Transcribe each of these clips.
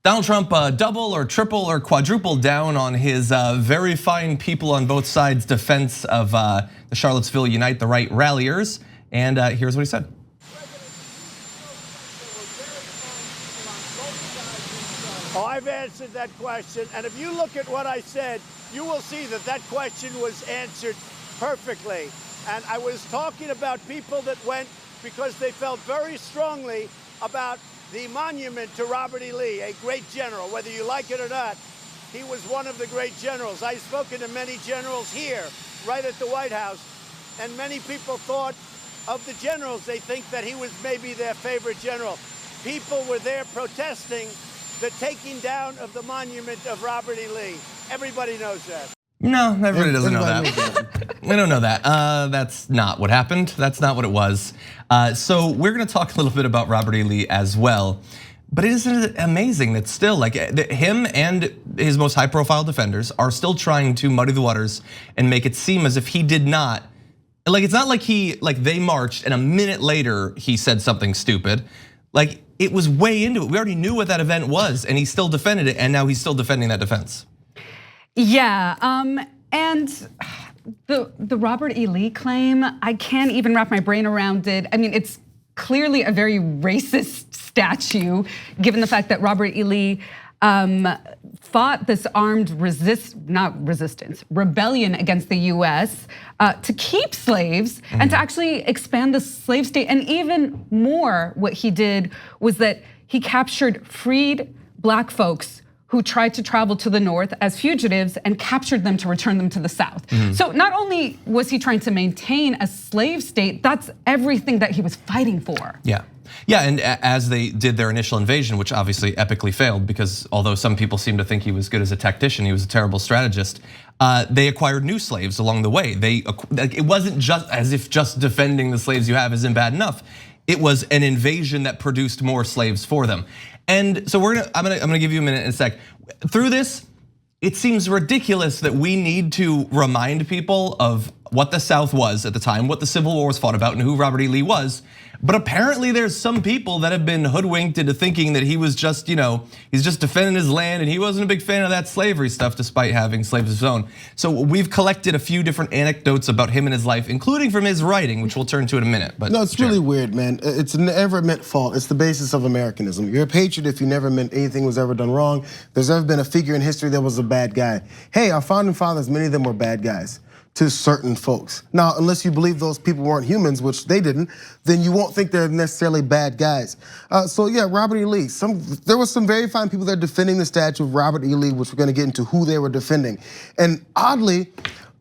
Donald Trump double or triple or quadruple down on his very fine people on both sides defense of the Charlottesville Unite the Right ralliers. And here's what he said. Oh, I've answered that question. And if you look at what I said, you will see that that question was answered perfectly. And I was talking about people that went because they felt very strongly about the monument to Robert E. Lee, a great general. Whether you like it or not, he was one of the great generals. I've spoken to many generals here, right at the White House, and many people thought of the generals. They think that he was maybe their favorite general. People were there protesting the taking down of the monument of Robert E. Lee. Everybody knows that. No, everybody doesn't know that. We don't know that. That's not what happened. That's not what it was. So we're gonna talk a little bit about Robert E. Lee as well. But isn't it amazing that still, like him and his most high-profile defenders are still trying to muddy the waters and make it seem as if he did not. Like it's not like they marched and a minute later he said something stupid. Like it was way into it. We already knew what that event was, and he still defended it, and now he's still defending that defense. Yeah, and the Robert E. Lee claim, I can't even wrap my brain around it. I mean, it's clearly a very racist statue, given the fact that Robert E. Lee fought this armed rebellion against the US to keep slaves and to actually expand the slave state. And even more, what he did was that he captured freed Black folks who tried to travel to the north as fugitives and captured them to return them to the south. So not only was he trying to maintain a slave state, that's everything that he was fighting for. Yeah, and as they did their initial invasion, which obviously epically failed because although some people seem to think he was good as a tactician, he was a terrible strategist, they acquired new slaves along the way. It wasn't just as if just defending the slaves you have isn't bad enough. It was an invasion that produced more slaves for them. And so I'm gonna give you a minute in a sec. Through this, it seems ridiculous that we need to remind people of what the South was at the time, what the Civil War was fought about, and who Robert E. Lee was. But apparently there's some people that have been hoodwinked into thinking that he was just, he's just defending his land and he wasn't a big fan of that slavery stuff despite having slaves of his own. So we've collected a few different anecdotes about him and his life, including from his writing, which we'll turn to in a minute. But no, it's really weird, man. It's never meant fault. It's the basis of Americanism. You're a patriot if you never meant anything was ever done wrong. There's ever been a figure in history that was a bad guy. Hey, our founding fathers, many of them were bad guys to certain folks. Now, unless you believe those people weren't humans, which they didn't, then you won't think they're necessarily bad guys. So yeah, Robert E. Lee. There was some very fine people that are defending the statue of Robert E. Lee, which we're gonna get into who they were defending. And oddly,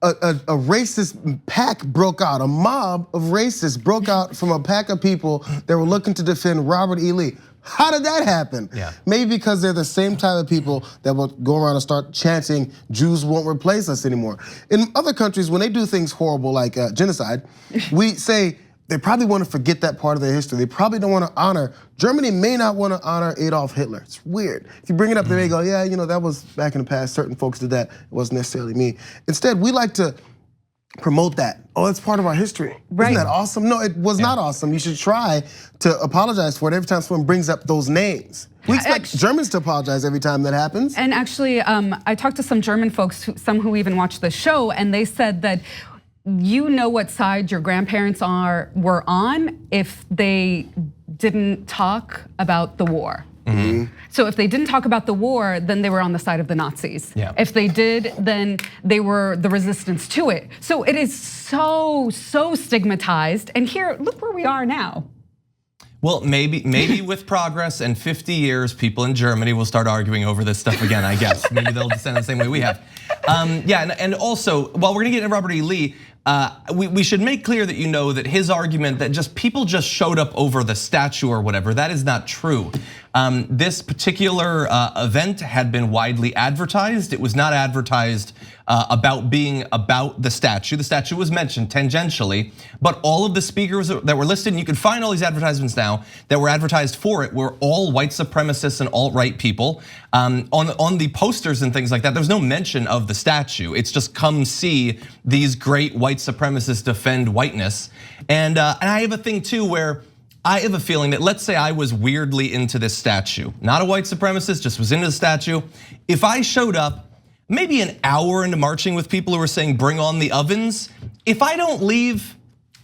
a racist pack broke out. A mob of racists broke out from a pack of people that were looking to defend Robert E. Lee. How did that happen? Maybe because they're the same type of people that will go around and start chanting, Jews won't replace us anymore. In other countries, when they do things horrible like genocide, we say they probably want to forget that part of their history. They probably don't want to honor, Germany may not want to honor Adolf Hitler. It's weird. If you bring it up, they may go, yeah, that was back in the past, certain folks did that, it wasn't necessarily me. Instead, we like to promote that. Oh, it's part of our history. Isn't that awesome? No, it was not awesome. You should try to apologize for it every time someone brings up those names. We expect Germans to apologize every time that happens. And actually, I talked to some German folks, some who even watched the show, and they said that you know what side your grandparents were on if they didn't talk about the war. So if they didn't talk about the war, then they were on the side of the Nazis. If they did, then they were the resistance to it. So it is so stigmatized. And here, look where we are now. Well, maybe with progress and 50 years, people in Germany will start arguing over this stuff again, I guess. Maybe they'll descend the same way we have. Yeah, and also, while we're gonna get into Robert E. Lee, we should make clear that that his argument that people just showed up over the statue or whatever, that is not true. This particular event had been widely advertised. It was not advertised about being about the statue. The statue was mentioned tangentially, but all of the speakers that were listed, and you can find all these advertisements now that were advertised for it, were all white supremacists and alt-right people. On the posters and things like that, there's no mention of the statue. It's just come see these great white supremacists defend whiteness. And I have a thing too where I have a feeling that, let's say I was weirdly into this statue, not a white supremacist, just was into the statue. If I showed up maybe an hour into marching with people who were saying bring on the ovens, if I don't leave,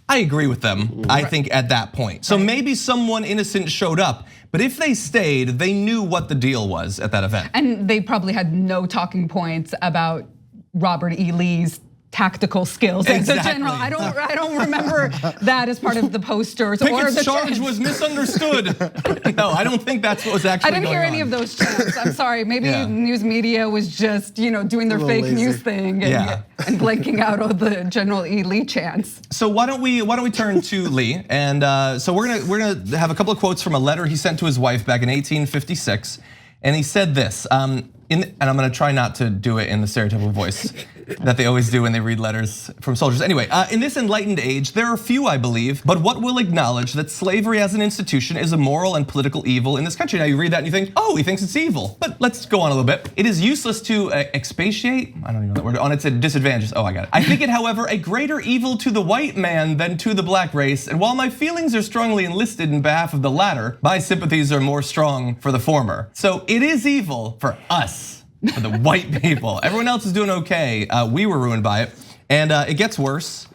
I agree with them, I think at that point. So maybe someone innocent showed up, but if they stayed, they knew what the deal was at that event. And they probably had no talking points about Robert E. Lee's tactical skills as a general. I don't remember that as part of the posters or Pickett's the charge chants. was misunderstood. No, I don't think that's what was actually going on. I didn't hear any of those chants. I'm sorry. Maybe news media was just doing their fake news thing and blanking out all the General E. Lee chants. So why don't we turn to Lee? And so we're gonna have a couple of quotes from a letter he sent to his wife back in 1856, and he said this. And I'm gonna try not to do it in the stereotypical voice that they always do when they read letters from soldiers. Anyway, in this enlightened age, there are few, I believe, but what will acknowledge that slavery as an institution is a moral and political evil in this country. Now you read that and you think, oh, he thinks it's evil. But let's go on a little bit. It is useless to expatiate, I don't even know that word, on its disadvantages. Oh, I got it. I think it, however, a greater evil to the white man than to the black race. And while my feelings are strongly enlisted in behalf of the latter, my sympathies are more strong for the former. So it is evil for us. For the white people. Everyone else is doing okay. We were ruined by it. And it gets worse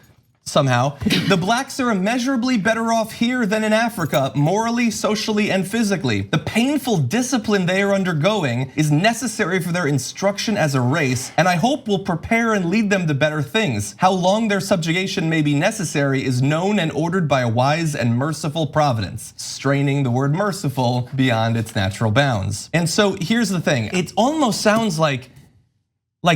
somehow. The blacks are immeasurably better off here than in Africa, morally, socially, and physically. The painful discipline they are undergoing is necessary for their instruction as a race, and I hope will prepare and lead them to better things. How long their subjugation may be necessary is known and ordered by a wise and merciful providence, straining the word merciful beyond its natural bounds. And so here's the thing, it almost sounds like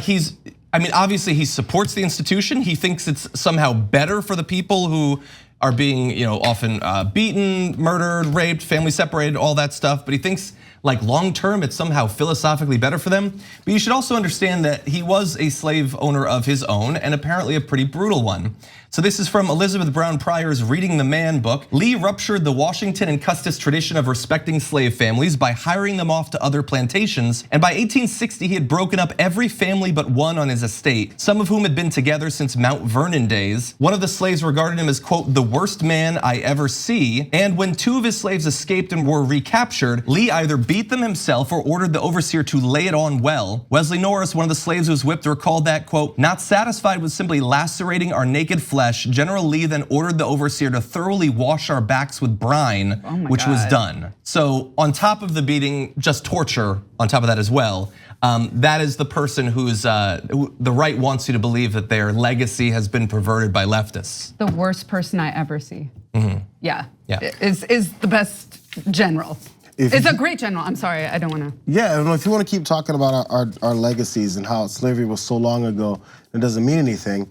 he's, I mean, obviously he supports the institution. He thinks it's somehow better for the people who are being, often beaten, murdered, raped, family separated, all that stuff. But he thinks like long term, it's somehow philosophically better for them. But you should also understand that he was a slave owner of his own, and apparently a pretty brutal one. So this is from Elizabeth Brown Pryor's Reading the Man book. Lee ruptured the Washington and Custis tradition of respecting slave families by hiring them off to other plantations. And by 1860, he had broken up every family but one on his estate, some of whom had been together since Mount Vernon days. One of the slaves regarded him as, quote, the worst man I ever see. And when two of his slaves escaped and were recaptured, Lee either beat them himself or ordered the overseer to lay it on well. Wesley Norris, one of the slaves who was whipped, recalled that, quote, not satisfied with simply lacerating our naked flesh, General Lee then ordered the overseer to thoroughly wash our backs with brine, which was done. So on top of the beating, just torture on top of that as well. That is the person who the right wants you to believe that their legacy has been perverted by leftists. The worst person I ever see. Yeah, is the best general. It's a great general. I'm sorry, I don't want to. Yeah, if you want to keep talking about our legacies and how slavery was so long ago, it doesn't mean anything.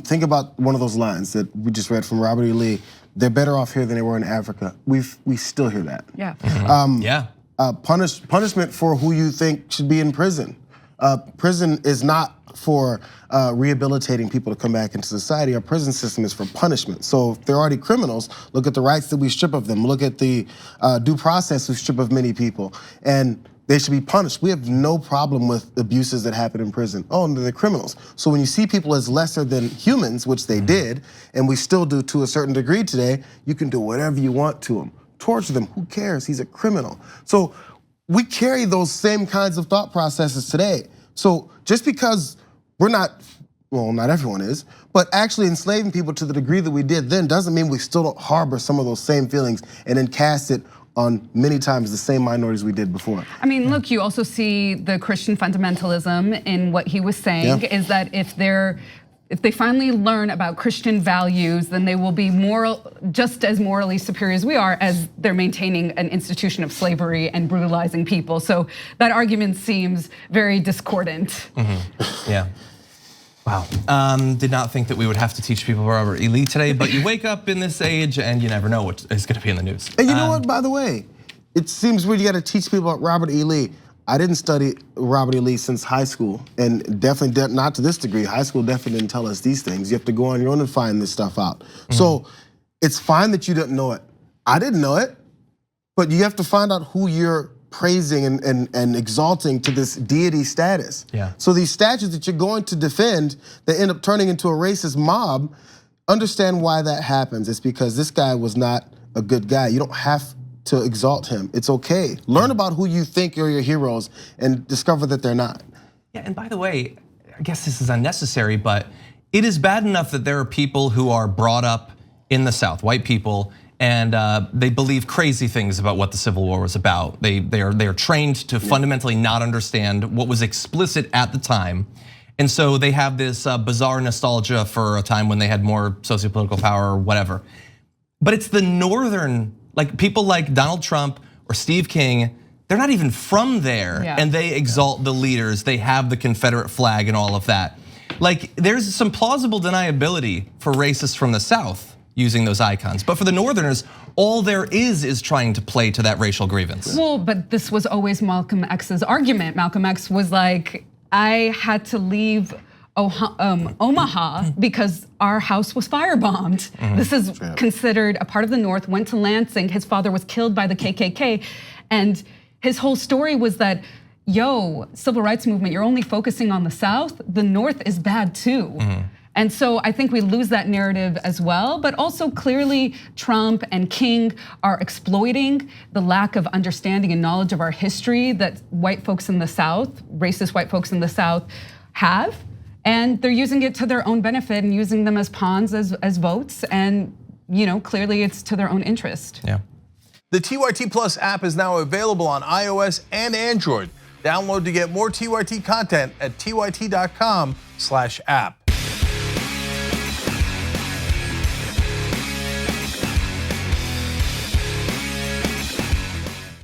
Think about one of those lines that we just read from Robert E. Lee. They're better off here than they were in Africa. We still hear that. Yeah. Punishment for who you think should be in prison. Prison is not for rehabilitating people to come back into society. Our prison system is for punishment. So if they're already criminals, look at the rights that we strip of them. Look at the due process we strip of many people. And they should be punished. We have no problem with abuses that happen in prison. Oh, they're criminals. So when you see people as lesser than humans, which they did, and we still do to a certain degree today, you can do whatever you want to them. Torture them, who cares? He's a criminal. So we carry those same kinds of thought processes today. So just because we're not, well, not everyone is, but actually enslaving people to the degree that we did then doesn't mean we still don't harbor some of those same feelings and then cast it on many times the same minorities we did before. I mean, look, you also see the Christian fundamentalism in what he was saying is that if they finally learn about Christian values, then they will be just as morally superior as we are, as they're maintaining an institution of slavery and brutalizing people. So that argument seems very discordant. Yeah. Wow. Did not think that we would have to teach people Robert E. Lee today, but you wake up in this age and you never know what is going to be in the news. And you know what, by the way, it seems weird you got to teach people about Robert E. Lee. I didn't study Robert E. Lee since high school, and definitely not to this degree. High school definitely didn't tell us these things. You have to go on your own and find this stuff out. So it's fine that you didn't know it. I didn't know it, but you have to find out who you're praising and exalting to this deity status. So these statues that you're going to defend that end up turning into a racist mob, understand why that happens. It's because this guy was not a good guy. You don't have to exalt him. It's okay. Learn about who you think are your heroes and discover that they're not. Yeah, and by the way, I guess this is unnecessary, but it is bad enough that there are people who are brought up in the South, white people, and they believe crazy things about what the Civil War was about. They are trained to fundamentally not understand what was explicit at the time. And so they have this bizarre nostalgia for a time when they had more sociopolitical power or whatever. But it's the northern, like people like Donald Trump or Steve King, they're not even from there, and they exalt the leaders. They have the Confederate flag and all of that. Like there's some plausible deniability for racists from the South using those icons. But for the Northerners, all there is trying to play to that racial grievance. Well, but this was always Malcolm X's argument. Malcolm X was like, I had to leave Omaha because our house was firebombed. This is considered a part of the North, went to Lansing. His father was killed by the KKK. And his whole story was that, yo, civil rights movement, you're only focusing on the South. The North is bad too. And so I think we lose that narrative as well, but also clearly Trump and King are exploiting the lack of understanding and knowledge of our history that white folks in the South, racist white folks in the South have. And they're using it to their own benefit and using them as pawns, as votes. And clearly it's to their own interest. Yeah. The TYT Plus app is now available on iOS and Android. Download to get more TYT content at tyt.com/app.